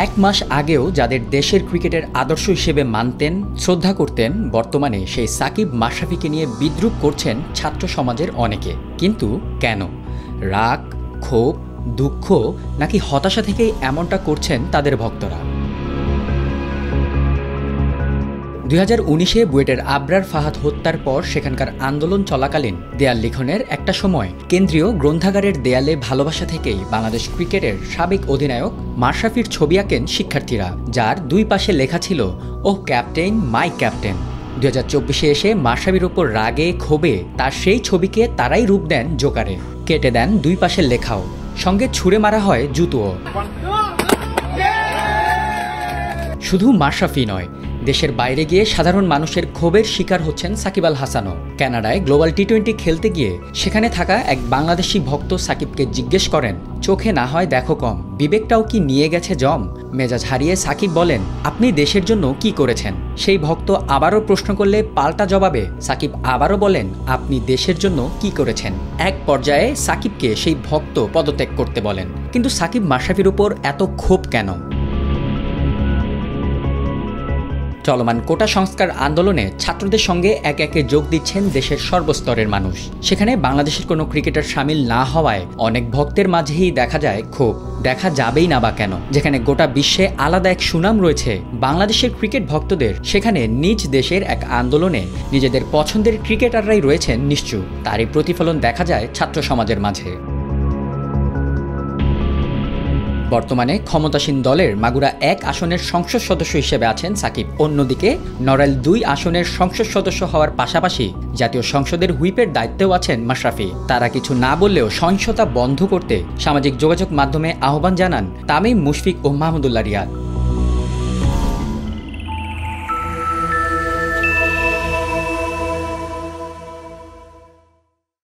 এক মাস আগেও যাদের দেশের ক্রিকেটের আদর্শ হিসেবে মানতেন, শ্রদ্ধা করতেন, বর্তমানে সেই সাকিব মাশরাফিকে নিয়ে বিদ্রূপ করছেন ছাত্র সমাজের অনেকে। কিন্তু কেন? রাগ, ক্ষোভ, দুঃখ নাকি হতাশা থেকেই এমনটা করছেন তাদের ভক্তরা? 2019-এ বুয়েটের আবরার ফাহাদ হত্যার পর সেখানকার আন্দোলন চলাকালীন দেয়াল লিখনের একটা সময় কেন্দ্রীয় গ্রন্থাগারের দেয়ালে ভালোবাসা থেকেই বাংলাদেশ ক্রিকেটের সাবেক অধিনায়ক মাশরাফির ছবি আঁকেন শিক্ষার্থীরা, যার দুই পাশে লেখা ছিল, ওহ ক্যাপ্টেন, মাই ক্যাপ্টেন। 2024-এ এসে মাশরাফির ওপর রাগে ক্ষোভে তার সেই ছবিকে তারাই রূপ দেন জোকারে, কেটে দেন দুই পাশের লেখাও, সঙ্গে ছুঁড়ে মারা হয় জুতোও। শুধু মাশরাফি নয়, দেশের বাইরে গিয়ে সাধারণ মানুষের ক্ষোভের শিকার হচ্ছেন সাকিব আল হাসানও। কানাডায় গ্লোবাল টি-20 খেলতে গিয়ে সেখানে থাকা এক বাংলাদেশি ভক্ত সাকিবকে জিজ্ঞেস করেন, চোখে না হয় দেখো কম, বিবেকটাও কি নিয়ে গেছে জম? মেজাজ হারিয়ে সাকিব বলেন, আপনি দেশের জন্য কি করেছেন? সেই ভক্ত আবারও প্রশ্ন করলে পাল্টা জবাবে সাকিব আবারও বলেন, আপনি দেশের জন্য কি করেছেন? এক পর্যায়ে সাকিবকে সেই ভক্ত পদত্যাগ করতে বলেন। কিন্তু সাকিব মাশরাফির উপর এত ক্ষোভ কেন? চলমান কোটা সংস্কার আন্দোলনে ছাত্রদের সঙ্গে একে একে যোগ দিচ্ছেন দেশের সর্বস্তরের মানুষ। সেখানে বাংলাদেশের কোনো ক্রিকেটার সামিল না হওয়ায় অনেক ভক্তের মাঝেই দেখা যায় ক্ষোভ। দেখা যাবেই না বা কেন? যেখানে গোটা বিশ্বে আলাদা এক সুনাম রয়েছে বাংলাদেশের ক্রিকেট ভক্তদের, সেখানে নিজ দেশের এক আন্দোলনে নিজেদের পছন্দের ক্রিকেটাররাই রয়েছেন নিশ্চুপ। তারই প্রতিফলন দেখা যায় ছাত্র সমাজের মাঝে। বর্তমানে ক্ষমতাসীন দলের মাগুরা 1 আসনের সংসদ সদস্য হিসেবে আছেন সাকিব। অন্যদিকে নড়াইল 2 আসনের সংসদ সদস্য হওয়ার পাশাপাশি জাতীয় সংসদের হুইপের দায়িত্বেও আছেন মাশরাফি। তারা কিছু না বললেও সহিংসতা বন্ধ করতে সামাজিক যোগাযোগ মাধ্যমে আহ্বান জানান তামিম, মুশফিক ও মাহমুদুল্লাহ রিয়াদ।